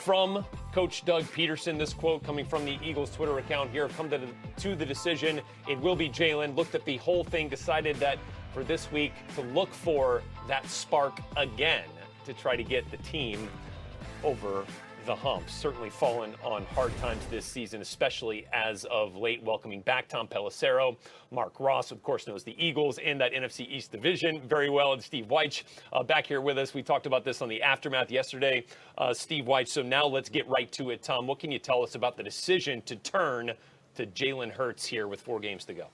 from Coach Doug Peterson. This quote coming from the Eagles Twitter account here. Come to the decision. It will be Jalen. Looked at the whole thing, decided that for this week to look for that spark again to try to get the team over the hump. Certainly fallen on hard times this season, especially as of late. Welcoming back Tom Pelissero. Mark Ross, of course, knows the Eagles in that NFC East division very well. And Steve Weich back here with us. We talked about this on the Aftermath yesterday, Steve Weich. So now let's get right to it. Tom, what can you tell us about the decision to turn to Jalen Hurts here with 4 games to go?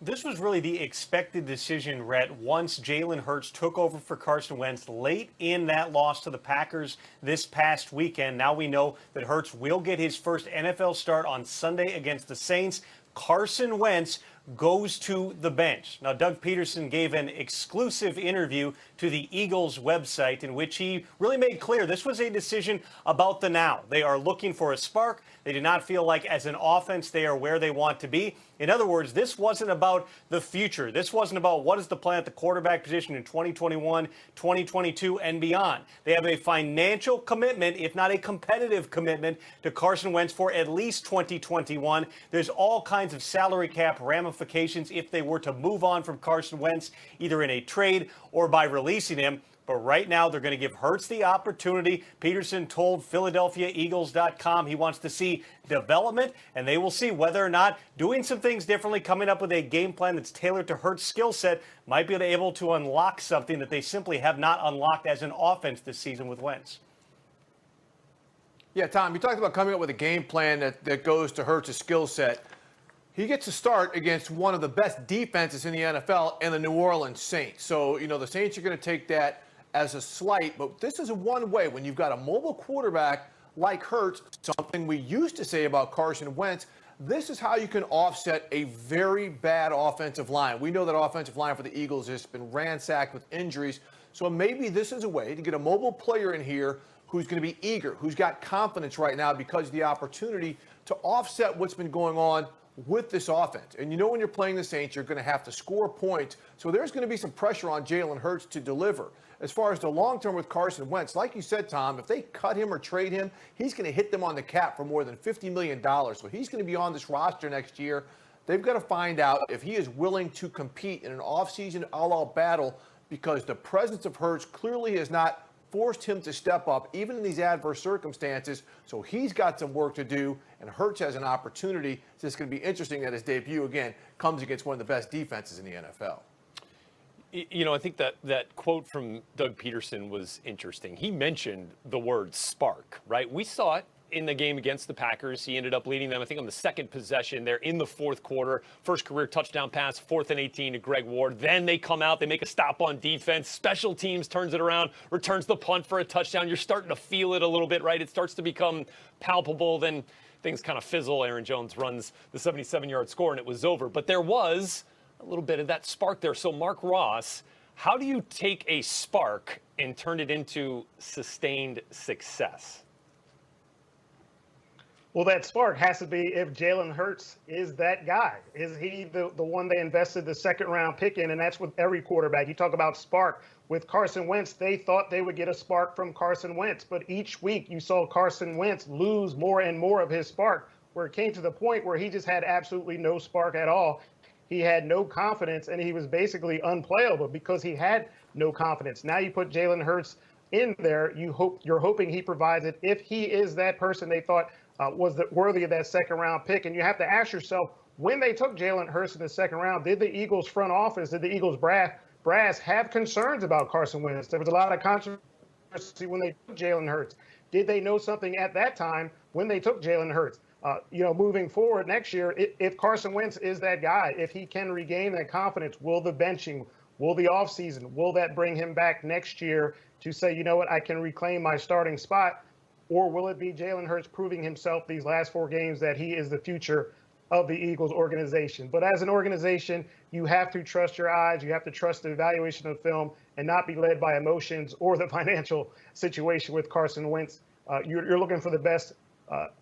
This was really the expected decision, Rhett, once Jalen Hurts took over for Carson Wentz late in that loss to the Packers this past weekend. Now we know that Hurts will get his first NFL start on Sunday against the Saints. Carson Wentz goes to the bench. Now, Doug Peterson gave an exclusive interview to the Eagles website in which he really made clear this was a decision about the now. They are looking for a spark. They do not feel like as an offense they are where they want to be. In other words, this wasn't about the future. This wasn't about what is the plan at the quarterback position in 2021, 2022, and beyond. They have a financial commitment, if not a competitive commitment, to Carson Wentz for at least 2021. There's all kinds of salary cap ramifications if they were to move on from Carson Wentz, either in a trade or by releasing him. But right now, they're going to give Hurts the opportunity. Peterson told PhiladelphiaEagles.com he wants to see development, and they will see whether or not doing some things differently, coming up with a game plan that's tailored to Hurts' skill set, might be able to unlock something that they simply have not unlocked as an offense this season with Wentz. Yeah, Tom, you talked about coming up with a game plan that goes to Hurts' skill set. He gets to start against one of the best defenses in the NFL and the New Orleans Saints. So, the Saints are going to take that as a slight, but this is one way when you've got a mobile quarterback like Hurts, something we used to say about Carson Wentz, this is how you can offset a very bad offensive line. We know that offensive line for the Eagles has been ransacked with injuries, so maybe this is a way to get a mobile player in here who's going to be eager, who's got confidence right now because of the opportunity to offset what's been going on with this offense. And when you're playing the Saints, you're going to have to score points. So there's going to be some pressure on Jalen Hurts to deliver. As far as the long term with Carson Wentz, like you said, Tom, if they cut him or trade him, he's going to hit them on the cap for more than $50 million. So he's going to be on this roster next year. They've got to find out if he is willing to compete in an offseason all-out battle, because the presence of Hurts clearly has not forced him to step up, even in these adverse circumstances. So he's got some work to do, and Hurts has an opportunity. So it's going to be interesting that his debut, again, comes against one of the best defenses in the NFL. I think that quote from Doug Peterson was interesting. He mentioned the word spark, right? We saw it in the game against the Packers. He ended up leading them, I think, on the second possession there in the fourth quarter. First career touchdown pass, 4th and 18 to Greg Ward. Then they come out, they make a stop on defense. Special teams turns it around, returns the punt for a touchdown. You're starting to feel it a little bit, right? It starts to become palpable. Then things kind of fizzle. Aaron Jones runs the 77-yard score, and it was over. But there was a little bit of that spark there. So, Mark Ross, how do you take a spark and turn it into sustained success? Well, that spark has to be if Jalen Hurts is that guy. Is he the one they invested the second-round pick in? And that's with every quarterback. You talk about spark. With Carson Wentz, they thought they would get a spark from Carson Wentz. But each week you saw Carson Wentz lose more and more of his spark, where it came to the point where he just had absolutely no spark at all. He had no confidence, and he was basically unplayable because he had no confidence. Now you put Jalen Hurts in there. You're hoping he provides it. If he is that person they thought was worthy of that second-round pick. And you have to ask yourself, when they took Jalen Hurts in the second round, did the Eagles front office, did the Eagles brass have concerns about Carson Wentz? There was a lot of controversy when they took Jalen Hurts. Did they know something at that time when they took Jalen Hurts? Moving forward next year, if Carson Wentz is that guy, if he can regain that confidence, will the benching, will the offseason, will that bring him back next year to say, you know what, I can reclaim my starting spot? Or will it be Jalen Hurts proving himself these last 4 games that he is the future of the Eagles organization? But as an organization, you have to trust your eyes. You have to trust the evaluation of film and not be led by emotions or the financial situation with Carson Wentz. You're looking for the best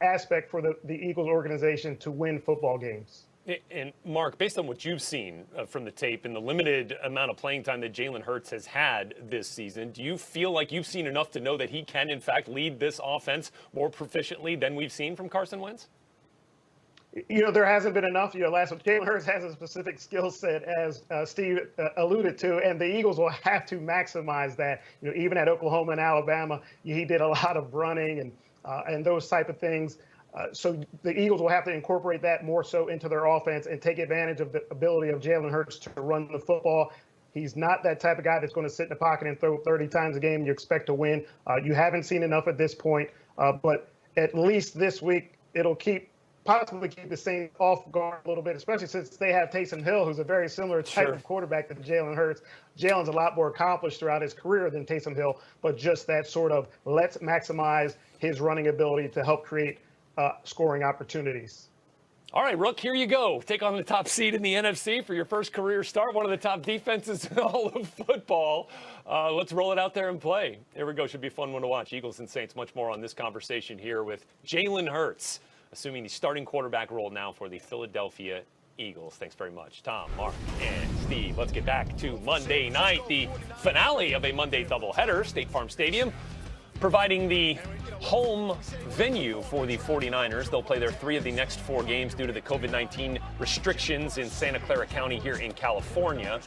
aspect for the Eagles organization to win football games. And Mark, based on what you've seen from the tape and the limited amount of playing time that Jalen Hurts has had this season, do you feel like you've seen enough to know that he can, in fact, lead this offense more proficiently than we've seen from Carson Wentz? There hasn't been enough. Jalen Hurts has a specific skill set, as Steve alluded to, and the Eagles will have to maximize that. Even at Oklahoma and Alabama, he did a lot of running and those type of things. So the Eagles will have to incorporate that more so into their offense and take advantage of the ability of Jalen Hurts to run the football. He's not that type of guy that's going to sit in the pocket and throw 30 times a game and you expect to win. You haven't seen enough at this point, but at least this week it'll possibly keep the Saints off guard a little bit, especially since they have Taysom Hill, who's a very similar type of quarterback to Jalen Hurts. Jalen's a lot more accomplished throughout his career than Taysom Hill, but just that sort of let's maximize his running ability to help create scoring opportunities. All right, Rook, here you go. Take on the top seed in the NFC for your first career start, one of the top defenses in all of football. Let's roll it out there and play. Here we go. Should be a fun one to watch. Eagles and Saints, much more on this conversation here with Jalen Hurts, assuming the starting quarterback role now for the Philadelphia Eagles. Thanks very much, Tom, Mark, and Steve. Let's get back to Monday night, the finale of a Monday doubleheader, State Farm Stadium, providing the home venue for the 49ers. They'll play their 3 of the next 4 games due to the COVID-19 restrictions in Santa Clara County here in California.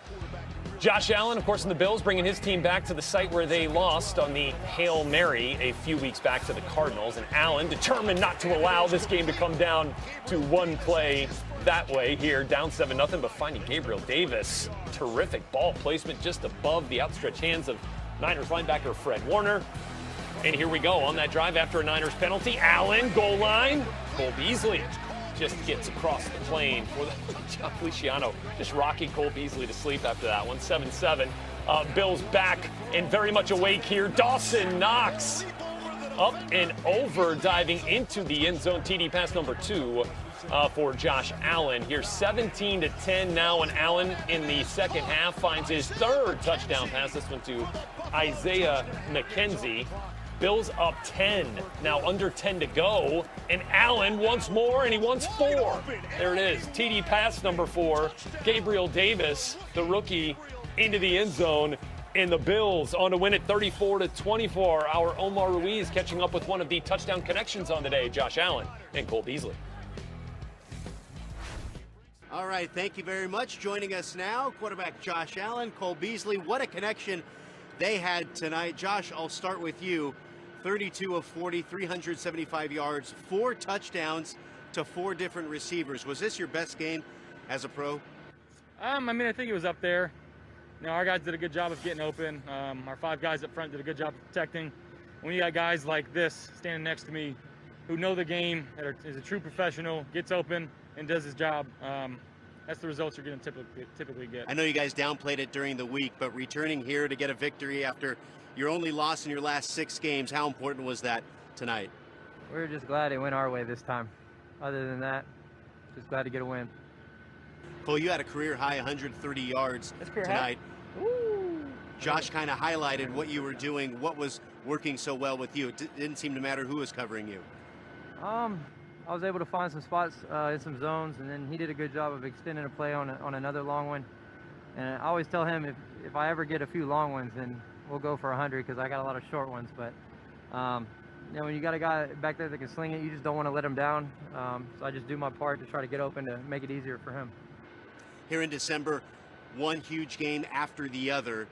Josh Allen, of course, in the Bills, bringing his team back to the site where they lost on the Hail Mary a few weeks back to the Cardinals. And Allen determined not to allow this game to come down to one play that way here, down 7-0, but finding Gabriel Davis. Terrific ball placement just above the outstretched hands of Niners linebacker Fred Warner. And here we go on that drive after a Niners penalty. Allen, goal line. Cole Beasley just gets across the plane for the John Feliciano, just rocking Cole Beasley to sleep after that one. 7-7. Bills back and very much awake here. Dawson Knox up and over, diving into the end zone. TD pass number 2 for Josh Allen. Here 17-10 now, and Allen in the second half finds his 3rd touchdown pass. This one to Isaiah McKenzie. Bills up 10, now under 10 to go, and Allen once more, and he wants 4. There it is, TD pass number 4, Gabriel Davis, the rookie, into the end zone, and the Bills on to win it 34-24. Our Omar Ruiz catching up with one of the touchdown connections on the day, Josh Allen and Cole Beasley. All right, thank you very much. Joining us now, quarterback Josh Allen, Cole Beasley. What a connection they had tonight. Josh, I'll start with you. 32 of 40, 375 yards, 4 touchdowns to 4 different receivers. Was this your best game as a pro? I think it was up there. Our guys did a good job of getting open. Our 5 guys up front did a good job of protecting. When you got guys like this standing next to me who know the game, that is a true professional, gets open and does his job, that's the results you're going to typically get. I know you guys downplayed it during the week, but returning here to get a victory after your only loss in your last 6 games, how important was that tonight? We were just glad it went our way this time. Other than that, just glad to get a win. Cole, you had a career-high 130 yards tonight. Josh kind of highlighted what you were doing, what was working so well with you. It didn't seem to matter who was covering you. I was able to find some spots in some zones, and then he did a good job of extending a play on another long one. And I always tell him if I ever get a few long ones, then we'll go for 100 because I got a lot of short ones. But when you got a guy back there that can sling it, you just don't want to let him down. So I just do my part to try to get open to make it easier for him. Here in December, one huge game after the other.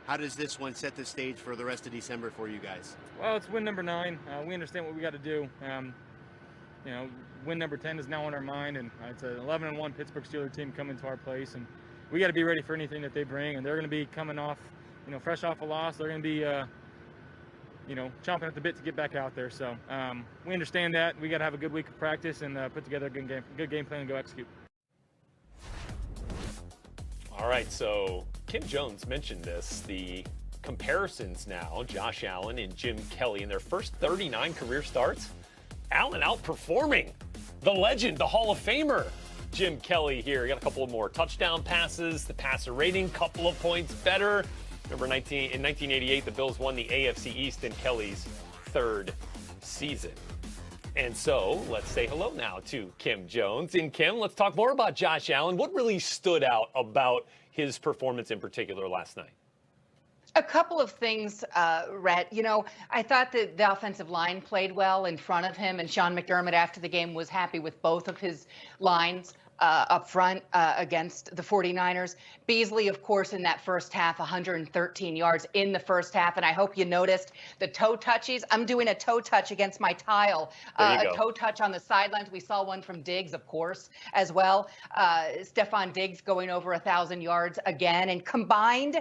How does this one set the stage for the rest of December for you guys? Well, it's win number 9. We understand what we got to do. Win number 10 is now on our mind, and it's an 11-1 Pittsburgh Steelers team coming to our place, and we got to be ready for anything that they bring. And they're going to be coming off, fresh off a loss. They're going to be, chomping at the bit to get back out there. So we understand that. We got to have a good week of practice and put together a good game plan and go execute. All right, so Kim Jones mentioned this, the comparisons now, Josh Allen and Jim Kelly in their first 39 career starts. Allen outperforming the legend, the Hall of Famer, Jim Kelly here. He got a couple of more touchdown passes, the passer rating, couple of points better. Remember, in 1988, the Bills won the AFC East in Kelly's 3rd season. And so let's say hello now to Kim Jones. And Kim, let's talk more about Josh Allen. What really stood out about his performance in particular last night? A couple of things, Rhett. I thought that the offensive line played well in front of him, and Sean McDermott after the game was happy with both of his lines up front against the 49ers. Beasley, of course, in that first half, 113 yards in the first half, and I hope you noticed the toe touchies. I'm doing a toe touch against my tile, a toe touch on the sidelines. We saw one from Diggs, of course, as well. Stephon Diggs going over 1,000 yards again, and combined,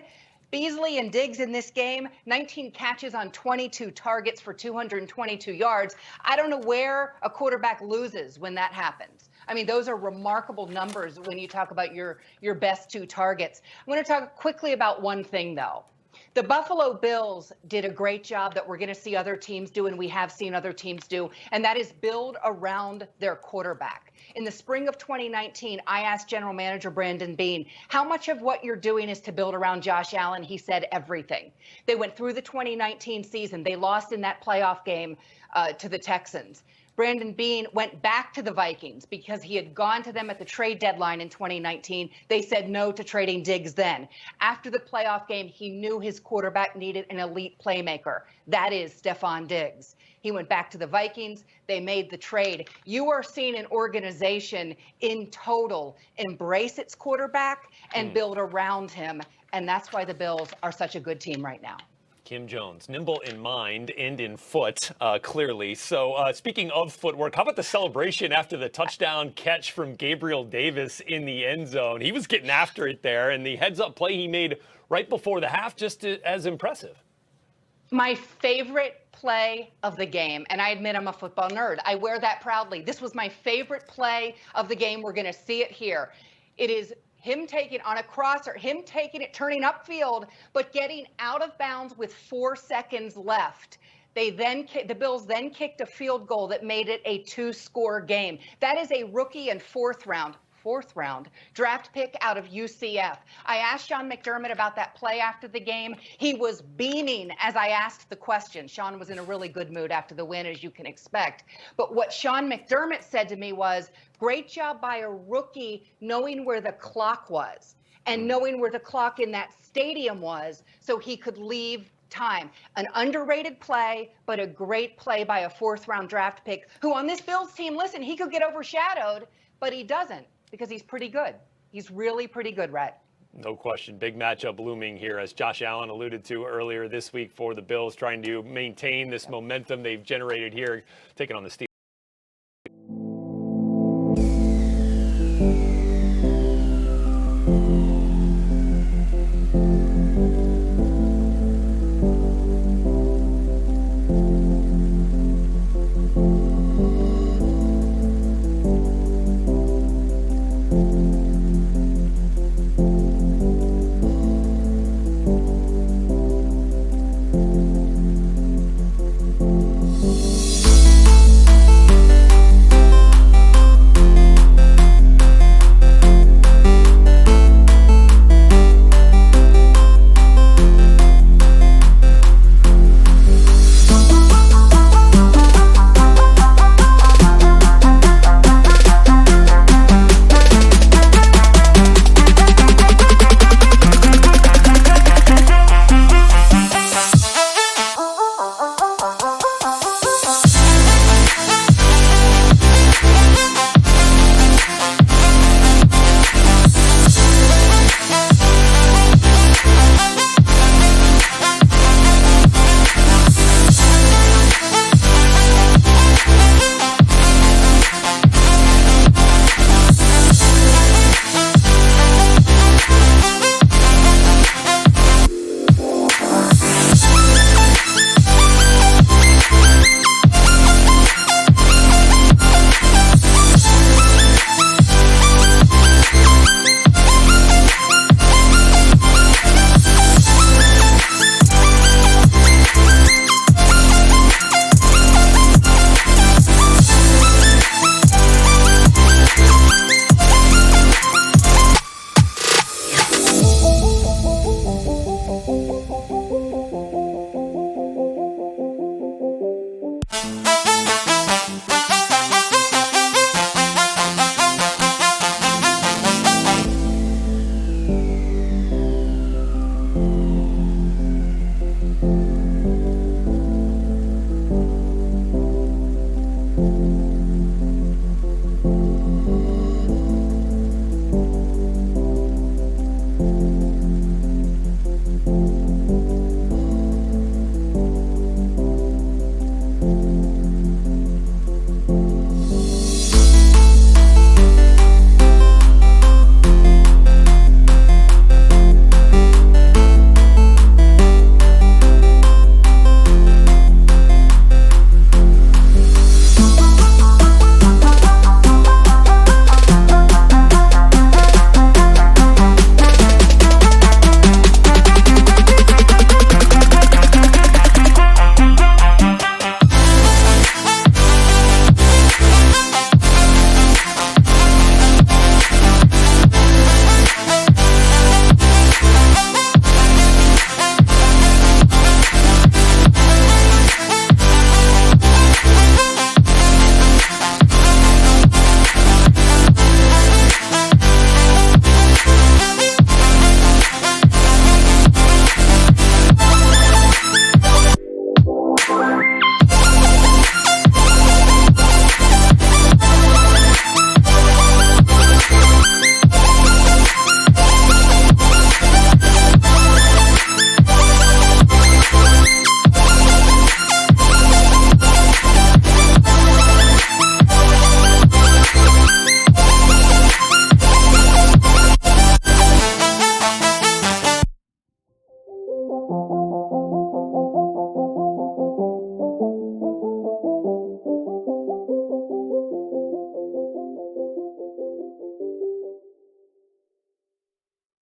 Beasley and Diggs in this game, 19 catches on 22 targets for 222 yards. I don't know where a quarterback loses when that happens. I mean, those are remarkable numbers when you talk about your best 2 targets. I want to talk quickly about one thing, though. The Buffalo Bills did a great job that we're going to see other teams do, and we have seen other teams do, and that is build around their quarterback. In the spring of 2019, I asked General Manager Brandon Beane, how much of what you're doing is to build around Josh Allen? He said everything. They went through the 2019 season. They lost in that playoff game to the Texans. Brandon Beane went back to the Vikings because he had gone to them at the trade deadline in 2019. They said no to trading Diggs then. After the playoff game, he knew his quarterback needed an elite playmaker. That is Stephon Diggs. He went back to the Vikings. They made the trade. You are seeing an organization in total embrace its quarterback and build around him. And that's why the Bills are such a good team right now. Kim Jones, nimble in mind and in foot, clearly. So speaking of footwork, how about the celebration after the touchdown catch from Gabriel Davis in the end zone? He was getting after it there, and the heads-up play he made right before the half just as impressive. My favorite play of the game, and I admit I'm a football nerd. I wear that proudly. This was my favorite play of the game. We're going to see it here. It is him taking on a crosser, him taking it, turning upfield, but getting out of bounds with 4 seconds left. The Bills then kicked a field goal that made it a 2-score game. That is a rookie and fourth round draft pick out of UCF. I asked Sean McDermott about that play after the game. He was beaming as I asked the question. Sean was in a really good mood after the win, as you can expect. But what Sean McDermott said to me was, great job by a rookie knowing where the clock was and knowing where the clock in that stadium was so he could leave time. An underrated play, but a great play by a 4th-round draft pick who on this Bills team, listen, he could get overshadowed, but he doesn't, because he's pretty good. He's really pretty good, Rhett. No question. Big matchup looming here, as Josh Allen alluded to earlier this week for the Bills, trying to maintain this momentum they've generated here, taking on the Steelers.